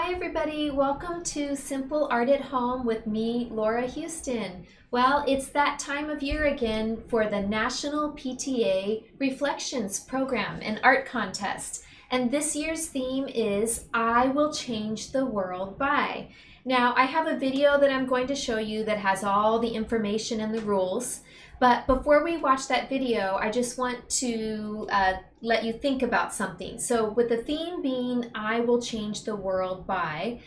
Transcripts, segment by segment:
Hi everybody, welcome to Simple Art at Home with me, Laura Houston. Well, it's that time of year again for the National PTA Reflections Program and Art Contest. And this year's theme is I Will Change the World By. Now, I have a video that I'm going to show you that has all the information and the rules. But before we watch that video, I just want to let you think about something. So with the theme being, I will change the world by,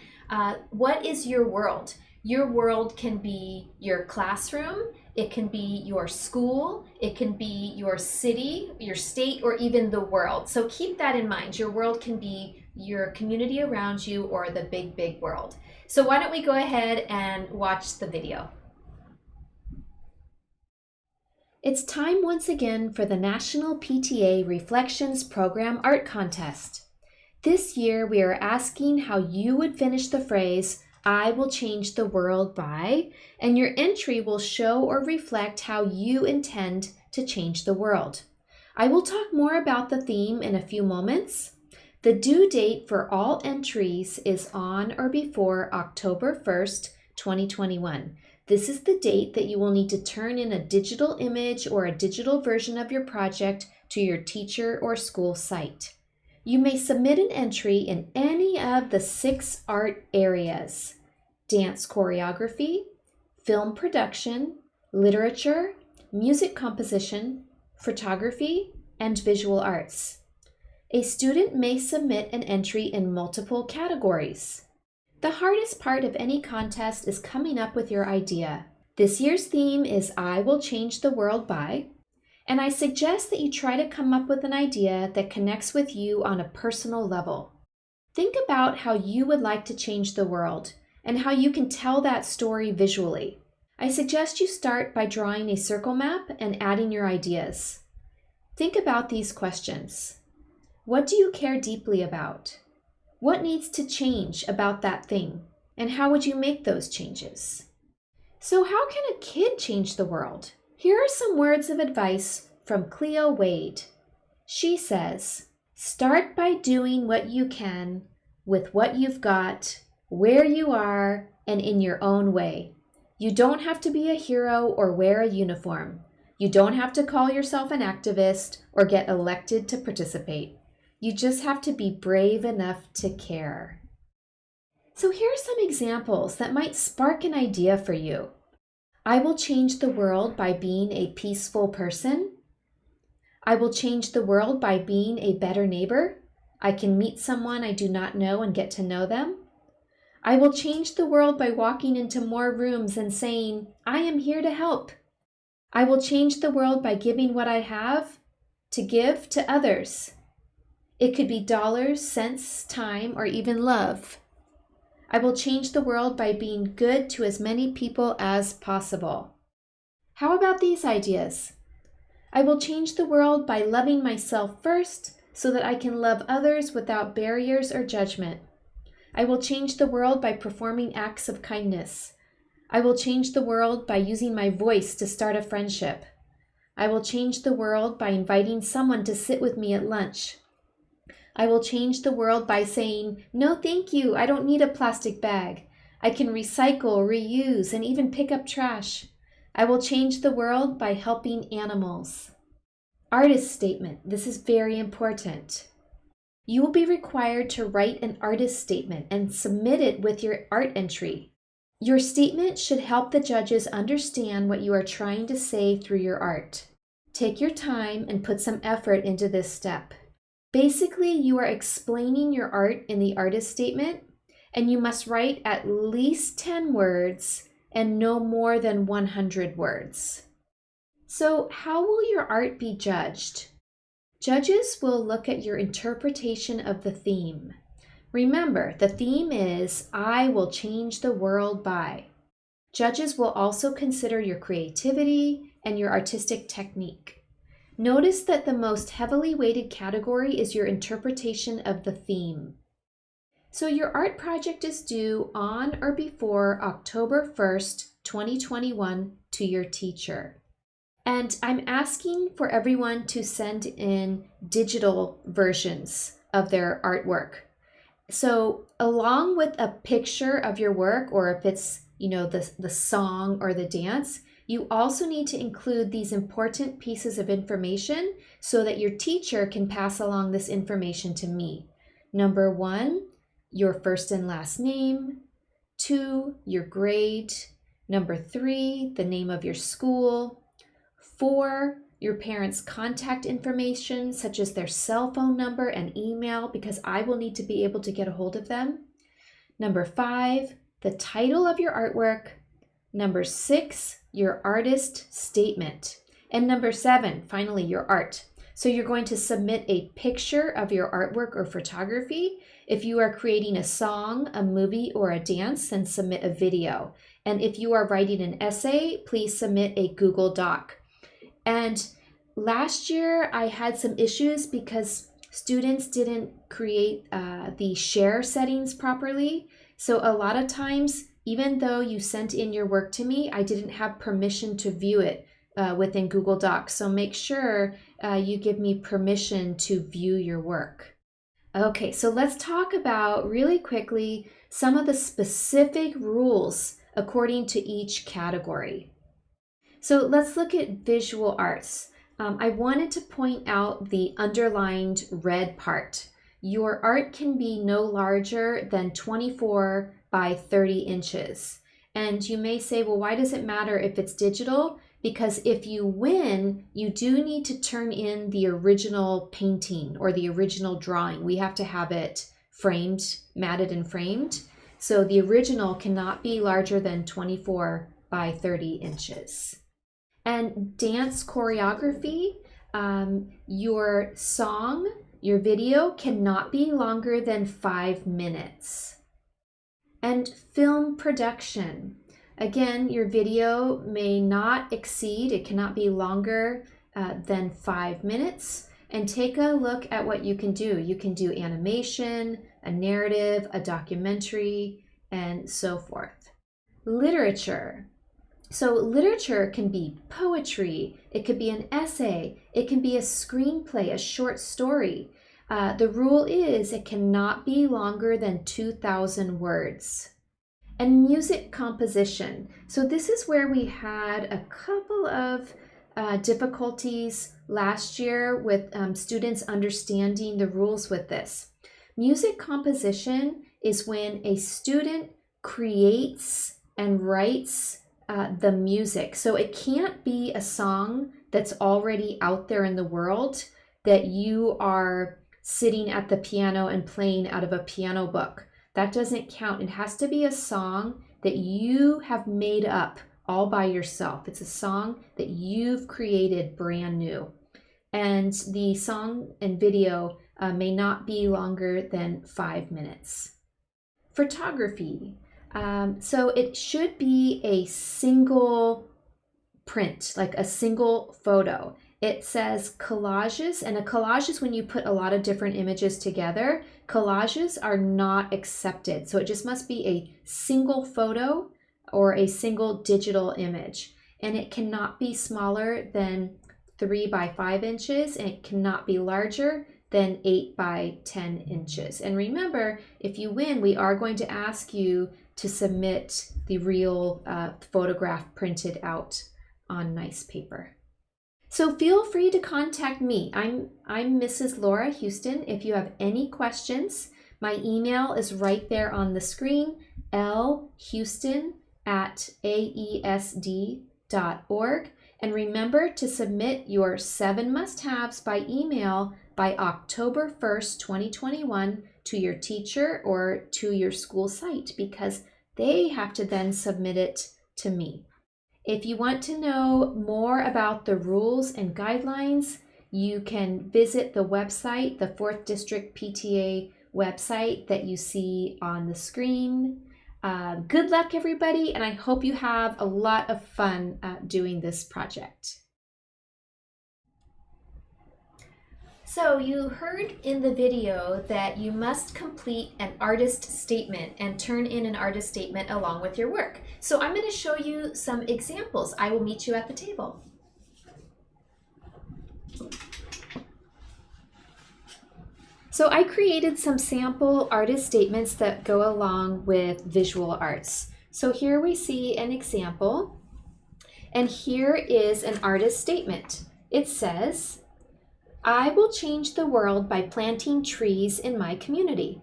what is your world? Your world can be your classroom, it can be your school, it can be your city, your state, or even the world. So keep that in mind. Your world can be your community around you or the big, big world. So why don't we go ahead and watch the video. It's time once again for the National PTA Reflections Program Art Contest. This year we are asking how you would finish the phrase, I will change the world by, and your entry will show or reflect how you intend to change the world. I will talk more about the theme in a few moments. The due date for all entries is on or before October 1st, 2021. This is the date that you will need to turn in a digital image or a digital version of your project to your teacher or school site. You may submit an entry in any of the 6 art areas: dance choreography, film production, literature, music composition, photography, and visual arts. A student may submit an entry in multiple categories. The hardest part of any contest is coming up with your idea. This year's theme is I Will Change the World By, and I suggest that you try to come up with an idea that connects with you on a personal level. Think about how you would like to change the world and how you can tell that story visually. I suggest you start by drawing a circle map and adding your ideas. Think about these questions. What do you care deeply about? What needs to change about that thing? And how would you make those changes? So how can a kid change the world? Here are some words of advice from Cleo Wade. She says, start by doing what you can with what you've got, where you are, and in your own way. You don't have to be a hero or wear a uniform. You don't have to call yourself an activist or get elected to participate. You just have to be brave enough to care. So here are some examples that might spark an idea for you. I will change the world by being a peaceful person. I will change the world by being a better neighbor. I can meet someone I do not know and get to know them. I will change the world by walking into more rooms and saying, I am here to help. I will change the world by giving what I have to give to others. It could be dollars, cents, time, or even love. I will change the world by being good to as many people as possible. How about these ideas? I will change the world by loving myself first so that I can love others without barriers or judgment. I will change the world by performing acts of kindness. I will change the world by using my voice to start a friendship. I will change the world by inviting someone to sit with me at lunch. I will change the world by saying, no thank you, I don't need a plastic bag. I can recycle, reuse, and even pick up trash. I will change the world by helping animals. Artist statement. This is very important. You will be required to write an artist statement and submit it with your art entry. Your statement should help the judges understand what you are trying to say through your art. Take your time and put some effort into this step. Basically, you are explaining your art in the artist statement, and you must write at least 10 words and no more than 100 words. So how will your art be judged? Judges will look at your interpretation of the theme. Remember, the theme is, I will change the world by. Judges will also consider your creativity and your artistic technique. Notice that the most heavily weighted category is your interpretation of the theme. So your art project is due on or before October 1st, 2021 to your teacher. And I'm asking for everyone to send in digital versions of their artwork. So along with a picture of your work, or if it's, the song or the dance, you also need to include these important pieces of information so that your teacher can pass along this information to me. Number 1, your first and last name. 2, your grade. Number 3, the name of your school. 4, your parents' contact information, such as their cell phone number and email, because I will need to be able to get a hold of them. Number 5, the title of your artwork. Number 6, your artist statement. And number 7, finally, your art. So you're going to submit a picture of your artwork or photography. If you are creating a song, a movie, or a dance, then submit a video. And if you are writing an essay, please submit a Google Doc. And last year I had some issues because students didn't create the share settings properly. So a lot of times, even though you sent in your work to me, I didn't have permission to view it within Google Docs. So make sure you give me permission to view your work. Okay, so let's talk about really quickly some of the specific rules according to each category. So let's look at visual arts. I wanted to point out the underlined red part. Your art can be no larger than 24 by 30 inches. And you may say, well, why does it matter if it's digital? Because if you win, you do need to turn in the original painting or the original drawing. We have to have it framed, matted and framed. So the original cannot be larger than 24 by 30 inches. And dance choreography, your song, your video cannot be longer than 5 minutes. And film production, again, your video may not exceed, it cannot be longer than 5 minutes. And take a look at what you can do. You can do animation, a narrative, a documentary, and so forth. Literature. So literature can be poetry, it could be an essay, it can be a screenplay, a short story. The rule is it cannot be longer than 2,000 words. And music composition. So this is where we had a couple of difficulties last year with students understanding the rules with this. Music composition is when a student creates and writes the music. So it can't be a song that's already out there in the world that you are sitting at the piano and playing out of a piano book. That doesn't count. It has to be a song that you have made up all by yourself. It's a song that you've created brand new. And the song and video may not be longer than 5 minutes. Photography. So it should be a single print, like a single photo. It says collages, and a collage is when you put a lot of different images together. Collages are not accepted. So it just must be a single photo or a single digital image. And it cannot be smaller than 3 by 5 inches, and it cannot be larger than 8 by 10 inches. And remember, if you win, we are going to ask you to submit the real photograph printed out on nice paper. So feel free to contact me. I'm Mrs. Laura Houston. If you have any questions, my email is right there on the screen, lhouston@aesd.org. And remember to submit your 7 must-haves by email by October 1st, 2021 to your teacher or to your school site, because they have to then submit it to me. If you want to know more about the rules and guidelines, you can visit the website, the 4th District PTA website that you see on the screen. Good luck, everybody, and I hope you have a lot of fun doing this project. So you heard in the video that you must complete an artist statement and turn in an artist statement along with your work. So I'm going to show you some examples. I will meet you at the table. So I created some sample artist statements that go along with visual arts. So here we see an example, and here is an artist statement. It says, I will change the world by planting trees in my community.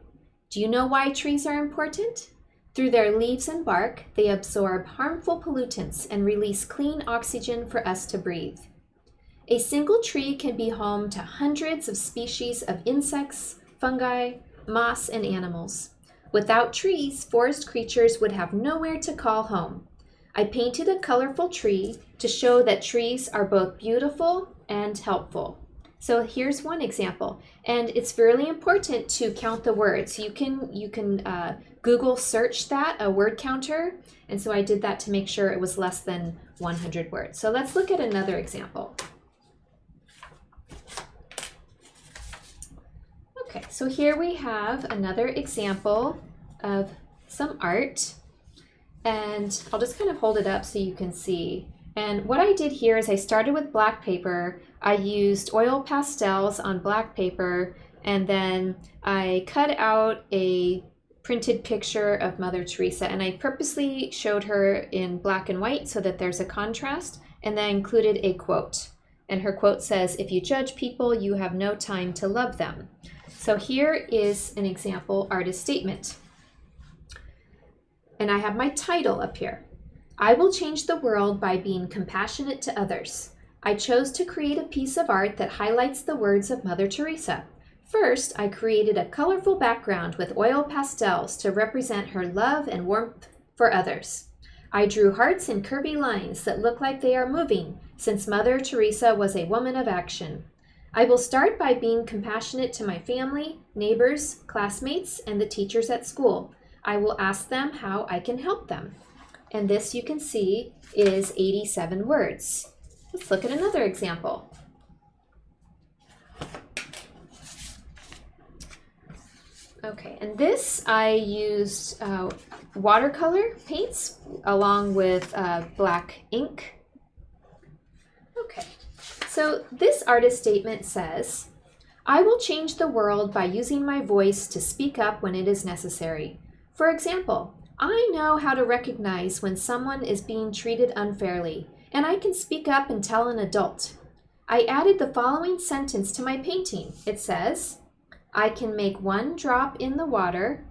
Do you know why trees are important? Through their leaves and bark, they absorb harmful pollutants and release clean oxygen for us to breathe. A single tree can be home to hundreds of species of insects, fungi, moss, and animals. Without trees, forest creatures would have nowhere to call home. I painted a colorful tree to show that trees are both beautiful and helpful. So here's one example, and it's really important to count the words. You can Google search that, a word counter, and so I did that to make sure it was less than 100 words. So let's look at another example. Okay, so here we have another example of some art, and I'll just kind of hold it up so you can see. And what I did here is I started with black paper. I used oil pastels on black paper, and then I cut out a printed picture of Mother Teresa, and I purposely showed her in black and white so that there's a contrast, and then I included a quote. And her quote says, "If you judge people, you have no time to love them." So here is an example artist statement. And I have my title up here. I will change the world by being compassionate to others. I chose to create a piece of art that highlights the words of Mother Teresa. First, I created a colorful background with oil pastels to represent her love and warmth for others. I drew hearts and curvy lines that look like they are moving, since Mother Teresa was a woman of action. I will start by being compassionate to my family, neighbors, classmates, and the teachers at school. I will ask them how I can help them. And this, you can see, is 87 words. Let's look at another example. Okay, and this I used watercolor paints along with black ink. Okay, so this artist statement says, I will change the world by using my voice to speak up when it is necessary. For example, I know how to recognize when someone is being treated unfairly, and I can speak up and tell an adult. I added the following sentence to my painting. It says, I can make one drop in the water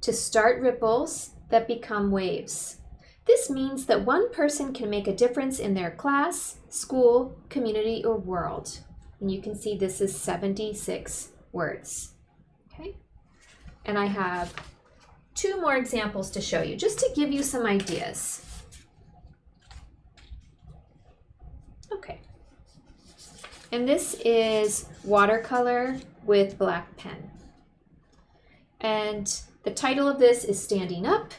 to start ripples that become waves. This means that one person can make a difference in their class, school, community, or world. And you can see this is 76 words. Okay? And I have 2 more examples to show you, just to give you some ideas. Okay. And this is watercolor with black pen. And the title of this is Standing Up,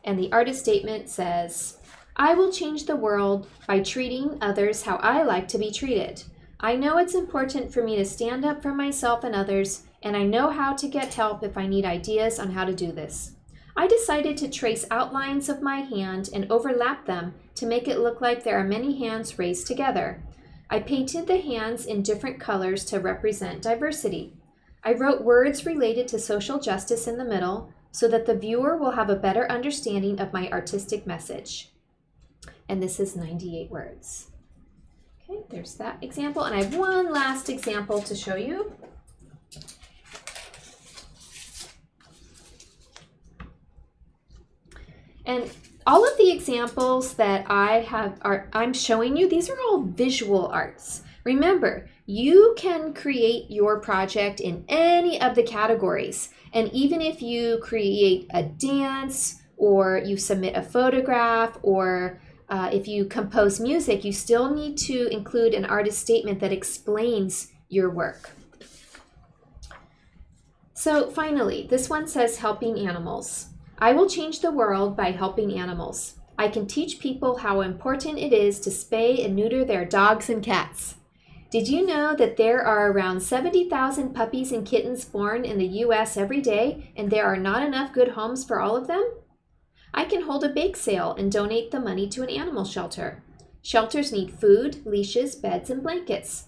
and the artist statement says, I will change the world by treating others how I like to be treated. I know it's important for me to stand up for myself and others, and I know how to get help if I need ideas on how to do this. I decided to trace outlines of my hand and overlap them to make it look like there are many hands raised together. I painted the hands in different colors to represent diversity. I wrote words related to social justice in the middle so that the viewer will have a better understanding of my artistic message. And this is 98 words. Okay, there's that example. And I have one last example to show you. And all of the examples that I'm showing you, these are all visual arts. Remember, you can create your project in any of the categories. And even if you create a dance, or you submit a photograph, or if you compose music, you still need to include an artist statement that explains your work. So finally, this one says helping animals. I will change the world by helping animals. I can teach people how important it is to spay and neuter their dogs and cats. Did you know that there are around 70,000 puppies and kittens born in the U.S. every day, and there are not enough good homes for all of them? I can hold a bake sale and donate the money to an animal shelter. Shelters need food, leashes, beds, and blankets.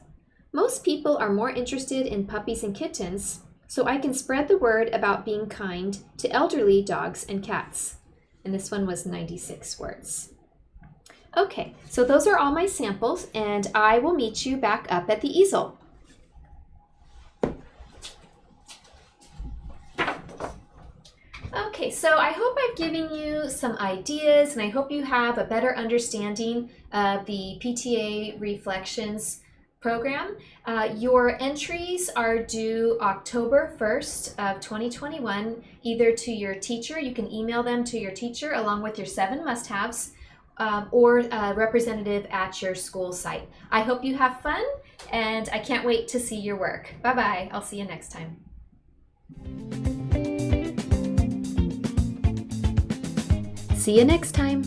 Most people are more interested in puppies and kittens, so I can spread the word about being kind to elderly dogs and cats. And this one was 96 words. Okay, so those are all my samples, and I will meet you back up at the easel. Okay, so I hope I've given you some ideas, and I hope you have a better understanding of the PTA Reflections program. Your entries are due October 1st of 2021, either to your teacher, you can email them to your teacher along with your 7 must-haves, or a representative at your school site. I hope you have fun, and I can't wait to see your work. Bye-bye. I'll see you next time. See you next time.